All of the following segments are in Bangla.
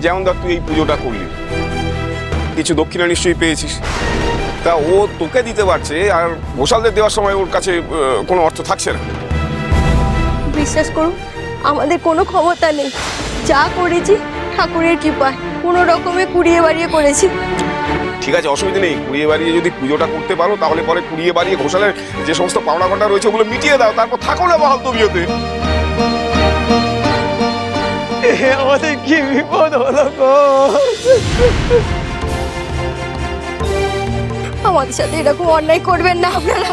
যেমন ধর তুই এই পুজোটা করলি, কিছু দক্ষিণা নিশ্চয়ই পেয়েছিস, তা ও তোকে দিতে পারছে আর ঘোষালদের দেওয়ার সময় ওর কাছে কোনো অর্থ থাকছে না। বিশ্বাস করুন, আমাদের কোনো ক্ষমতা নেই, যা করেছি ঠাকুরের কৃপায় কোনো রকমে কুড়িয়ে বাড়িয়ে করেছি। ঠিক আছে, অসুবিধা নেই, কুড়িয়ে বাড়িয়ে যদি পুজোটা করতে পারো তাহলে পরে কুড়িয়ে বাড়িয়ে ঘোষালের যে সমস্ত পাওনা ঘটা রয়েছে ওগুলো মিটিয়ে দাও, তারপর থাকো না বহাল তবিয়তে। আমাদের কি বিপদ হলো গো! আমাদের সাথে এরকম অন্যায় করবেন না আপনারা,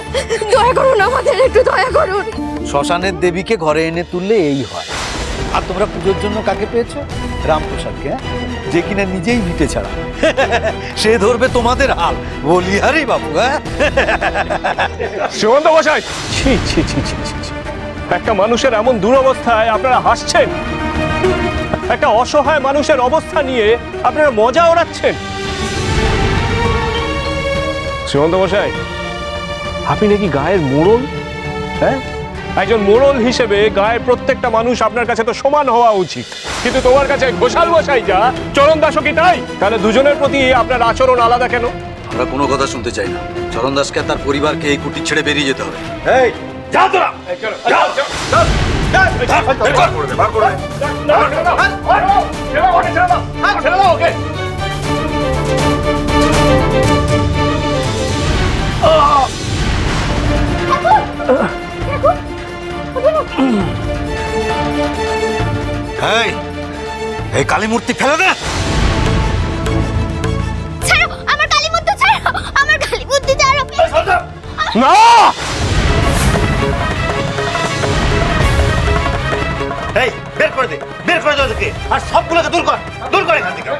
দয়া করুন, আমাদের একটু দয়া করুন। শ্মশানের দেবীকে ঘরে এনে তুললে এই হয়। আর তোমরা পুজোর জন্য কাকে পেয়েছো? রামপ্রসাদকে, যে কিনা নিজেই ভিটে ছাড়া। সে ধরবে তোমাদের হাল, বলি আরে বাবু। সুমন্ত মশাই, ছি ছি ছি ছি ছি, একটা মানুষের এমন দুরবস্থায় আপনারা হাসছেন, একটা অসহায় মানুষের অবস্থা নিয়ে আপনারা মজা ওড়াচ্ছেন। সুমন্ত মশাই, আপনি নাকি গায়ের মোড়ল? হ্যাঁ, একজন মোড়ল হিসেবে গায়ের প্রত্যেকটা মানুষ আপনার কাছে তো সমান হওয়া উচিত, কিন্তু তোমার কাছে ঘোষাল মশাই যা, চরণ দাসও কি তাই? তাহলে দুজনের প্রতি আপনার আচরণ আলাদা কেন? আমরা কোনো কথা শুনতে চাই না। চরণ দাসকে তার পরিবারকে এই কুটির ছেড়ে বেরিয়ে যেতে হবে। এই যা তোরা, যাও যাও এই কালী মূর্তি ফেলে দে। ছাড়ো আমার কালী মূর্তি, ছাড়ো আমার কালী মূর্তি, ছাড়ো না। এই বের করে দে, বের করে দে ওদেরকে, আর সবগুলোকে দূর কর, দূর করে এখান থেকে।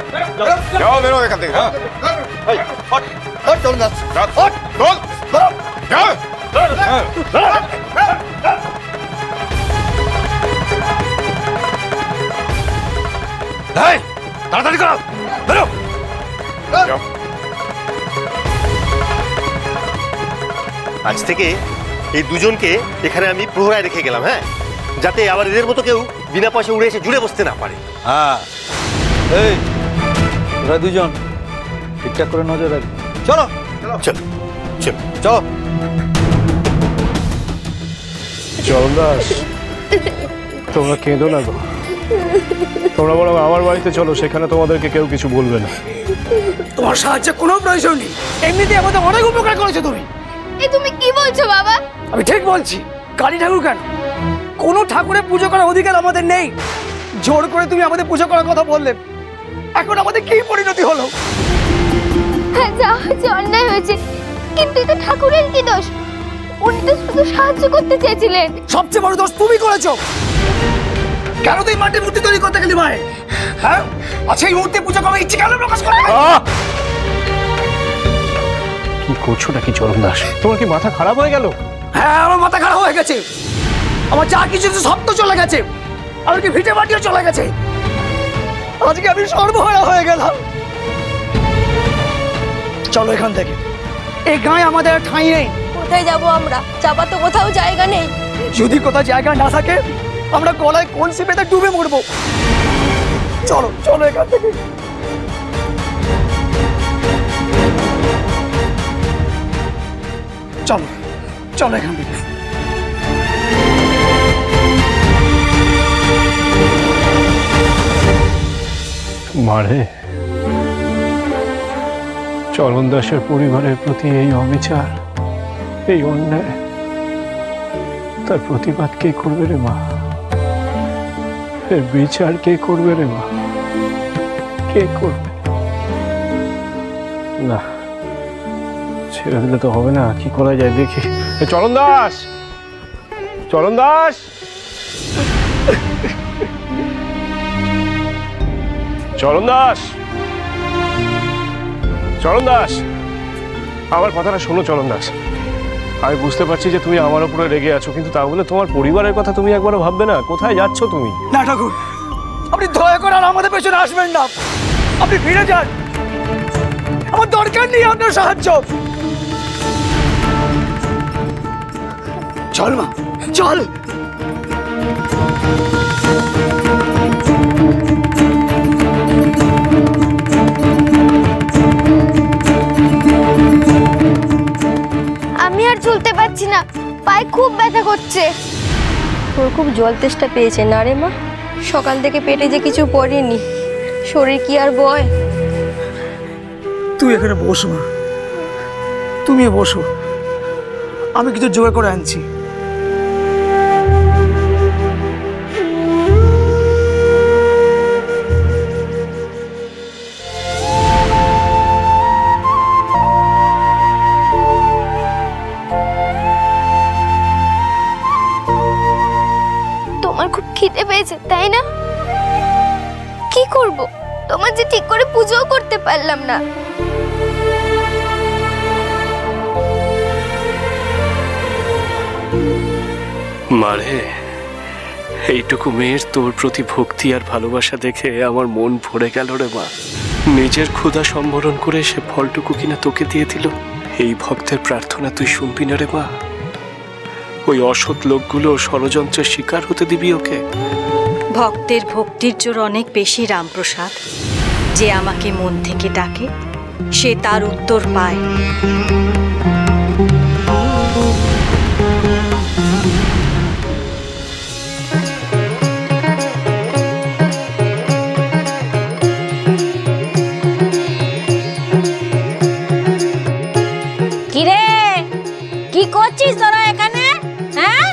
যাও, বেরো এখান থেকে। এই হট হট, চলুন দাস, হট চল, যাও। তাড়াতাড়ি করো, বেরো। আজ থেকে এই দুজনকে এখানে আমি প্রহরায় রেখে গেলাম, হ্যাঁ, যাতে আবার এদের মতো কেউ বিনা পয়সা উড়ে এসে জুড়ে বসতে না পারে। হ্যাঁ, এই তোরা দুজন ঠিকঠাক করে নজর রাখবি। চলো চল চল চলো। চরণ দাস, তোমরা কেঁদো না গো, তোমরা বরং আমার বাড়িতে চলো, সেখানে তোমাদেরকে কেউ কিছু বলবে না। তোমার সাহায্যে কোনো প্রয়োজন নেই, এমনিতেই আমাদের অনেক উপকার করেছো তুমি। এই তুমি কি বলছো বাবা? আমি ঠিক বলছি, কালী ঠাকুর কেন, কোনো ঠাকুরের পুজো করার অধিকার আমাদের নেই। জোর করে তুমি আমাদের পুজো করার কথা বললে, এখন আমাদের কি পরিণতি হলো? হ্যাঁ, যা হয়েছে অন্যায় হয়েছে, কিন্তু এটা ঠাকুরের কি দোষ? উনি তো শুধু সাহায্য করতে চেয়েছিলেন। সবচেয়ে বড় দোষ তুমি করেছো। কেন তুই মাটির মূর্তি তৈরি করতে গেলি মায়ের? হ্যাঁ, আচ্ছা এই মূর্তি পুজো করার ইচ্ছে কেন প্রকাশ করলে? কি করছো নাকি চরণ দাস? তোমার কি মাথা খারাপ হয়ে গেল? হ্যাঁ, আমার মাথা খারাপ হয়ে গেছে, আমার যা কিছু সব তো চলে গেছে, আর কি ভিটে মাটিও চলে গেছে। আজকে আমি সর্বহারা হয়ে গেলাম। চলো এখান থেকে, এই গায়ে আমাদের ঠাঁই নেই। কোথায় যাবো আমরা? যাবার তো কোথাও জায়গা নেই। যদি কোথাও জায়গা না থাকে, আমরা গলায় কলসি পেতে ডুবে মরবো। চলো চলো এখান থেকে। চলো চলো এখান থেকে। মারে, চরণ দাসের পরিবারের প্রতি এই অবিচার, এই অন্যায়, তার প্রতিবাদ কে করবে রে মা? এর বিচার কে করবে রে মা? কে করবে? না, ছেড়ে দিলে তো হবে না, কি করা যায় দেখি। চরণ দাস, চরণ দাস, চরণ দাস, চরণ দাস, আমার কথাটা শোনো চরণ দাস। আমি বুঝতে পারছি যে তুমি আমার উপরে রেগে আছো, কিন্তু তা বলে তোমার পরিবারের কথা তুমি একবারও ভাববে না? কোথায় যাচ্ছ তুমি? না ঠাকুর, আপনি দয়া করে আর আমাদের পেছনে আসবেন না, আপনি ফিরে যান। আমার দরকার নেই আপনার সাহায্য। চল মা, চল। পায়ে খুব ব্যথা করছে। তোর খুব জল তেষ্টা পেয়েছে না রে মা? সকাল থেকে পেটে যে কিছু পড়েনি, শরীর কি আর বয়? তুই এখানে বস মা, তুমি বসো, আমি কিছু জোগাড় করে আনছি। তোমার খুব খিদে পেয়েছে তাই না? কি করব, তোমার যে ঠিক করে পুজোও করতে পারলাম না। মারে, এইটুকু মেয়ের তোর প্রতি ভক্তি আর ভালোবাসা দেখে আমার মন ভরে গেল রে মা। নিজের ক্ষুধা সম্বরণ করে সে ফলটুকু কিনা তোকে দিয়ে দিল। এই ভক্তের প্রার্থনা তুই শুনবি না রে মা? ওই অসৎ লোকগুলো ষড়যন্ত্রের শিকার হতে দিবি ওকে? ভক্তের ভক্তির জোর অনেক বেশি রামপ্রসাদ। যে আমাকে মন থেকে ডাকে সে তার উত্তর পায়। কিরে, কি করছিস তোরা এখানে? হ্যাঁ,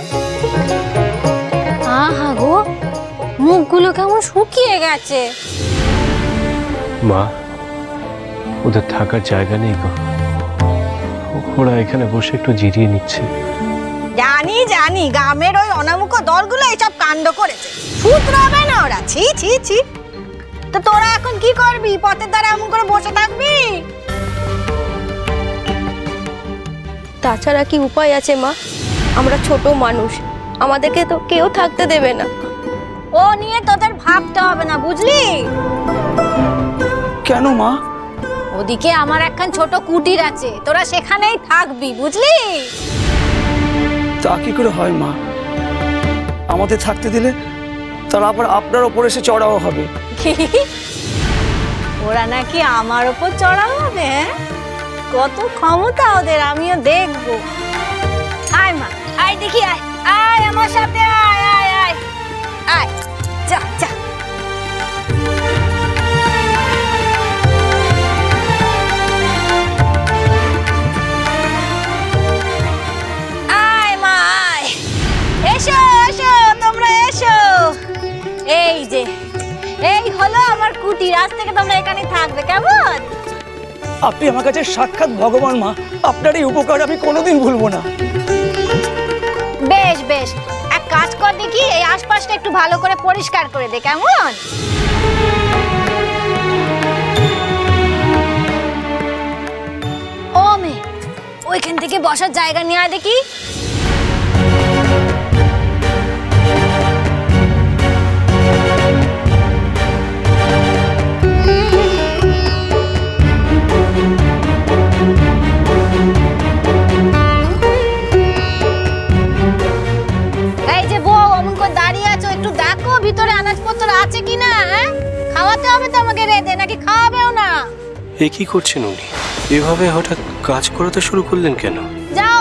আহা গো, মুখগুলো কেমন শুকিয়ে গেছে। মা, ওদের থাকার জায়গা নেই গো, ওরা এখানে বসে একটু জিরিয়ে নিচ্ছে। জানি জানি, গ্রামের ওই অনামুখ দলগুলো এইসব কাণ্ড করেছে, শুধরাবে না ওরা। ছি ছি ছি। তো তোরা এখন কি করবি? পথের ধারে এমন করে বসে থাকবি? তাছাড়া কি উপায় আছে মা? আমরা ছোট মানুষ, আমাদেরকে তো কেউ থাকতে দেবে না। ও নিয়ে তোদের ভাবতে হবে না, বুঝলি? কেন মা? ওদিকে আমার একখান ছোট কুটির আছে, তোরা সেখানেই থাকবি, বুঝলি? তা কি করে হয় মা? আমাদের থাকতে দিলে তারা আবার আপনার ওপর এসে চড়াও হবে। ওরা নাকি আমার ওপর চড়া হবে? কত ক্ষমতা ওদের, আমিও দেখবো। আয় মা, আয় দেখি, আয় আয় আমার সাথে, আয় আয় আয় আয়, যা যা। আয় মা আয়, এসো এসো, তোমরা এসো। এই যে, এই হলো আমার কুটির, আজ থেকে তোমরা এখানে থাকবে, কেমন? আপনি আমার কাছে সাক্ষাৎ ভগবান মা, আপনার এই উপকার আমি কোনোদিন ভুলবো না। বেশ বেশ, এক কাজ কর দেখি, এই আশপাশটা একটু ভালো করে পরিষ্কার করে দে, কেমন? ও মে, ওইখান থেকে বসার জায়গা নিয়ে আয় দেখি। এই যে বউ, অমন করে দাঁড়িয়ে আছো, একটু দেখো ভিতরে আনাজপত্র আছে কিনা। হ্যাঁ, খাওয়াতে হবে তো আমাকে রেঁধে, নাকি খাওয়াবেও না? এ কি করছেন উনি? এভাবে হঠাৎ কাজ করাতে শুরু করলেন কেন? যাও।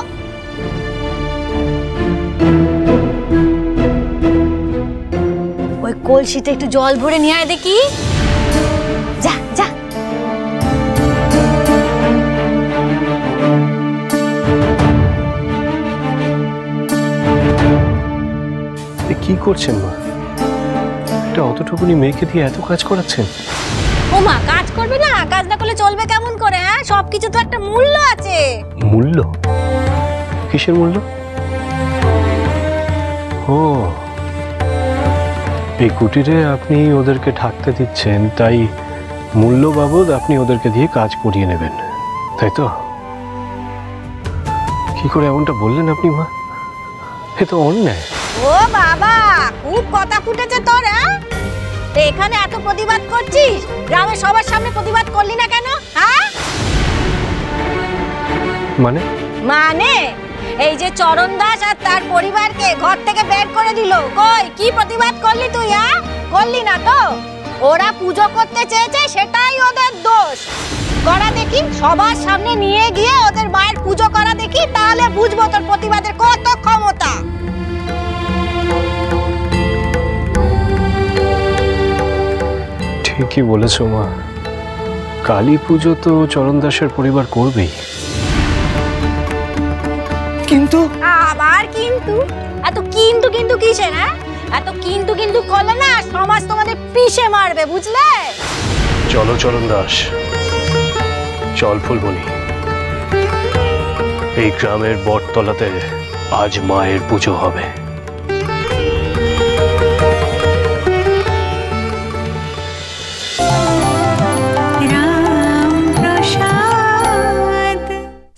ওই কলসিতে একটু জল ভরে নিয়ে আয় দেখি, যা যা। কি করছেন মা? এটা অতটুকুনি মেয়েকে দিয়ে এত কাজ করাচ্ছেন? ও মা, কাজ করবে না? কাজ না করলে চলবে কেমন করে? হ্যাঁ, সবকিছু তো একটা মূল্য আছে। মূল্য? কিসের মূল্য? ও, এই কুটিরে আপনি ওদেরকে থাকতে দিচ্ছেন, তাই মূল্য বাবদ আপনি ওদেরকে দিয়ে কাজ করিয়ে নেবেন, তাই তো? কি করে এমনটা বললেন আপনি মা? এ তো অন্যায়। ও বাবা, খুব কথা ফুটেছে তোর। হ্যাঁ, এখানে এত প্রতিবাদ করছিস, গ্রামের সবার সামনে প্রতিবাদ করলি না কেন? হ্যাঁ, মানে? মানে এই যে চরণ দাস আর তার পরিবারকে ঘর থেকে বের করে দিল, কই কি প্রতিবাদ করলি তুই? হ্যাঁ, করলি না তো? ওরা পুজো করতে চেয়েছে, সেটাই ওদের দোষ। করা দেখি, সবার সামনে নিয়ে গিয়ে ওদের মায়ের পুজো করা দেখি, তাহলে বুঝবো তোর প্রতিবাদের কত ঠিকই বলেছ মা, কালী পুজো তো চরণ দাসের পরিবার করবেই। কিন্তু আবার কিন্তু এত কিন্তু কিন্তু কিসে না এত কিন্তু কিন্তু করলে না সমাজ তোমাদের পিষে মারবে, বুঝলে? চলো চরণ দাস, চল ফুলমণি, এই গ্রামের বটতলাতে আজ মায়ের পুজো হবে।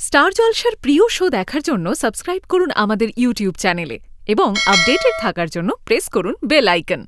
স্টার জলসার প্রিয় শো দেখার জন্য সাবস্ক্রাইব করুন আমাদের ইউটিউব চ্যানেলে এবং আপডেটেড থাকার জন্য প্রেস করুন বেল আইকন।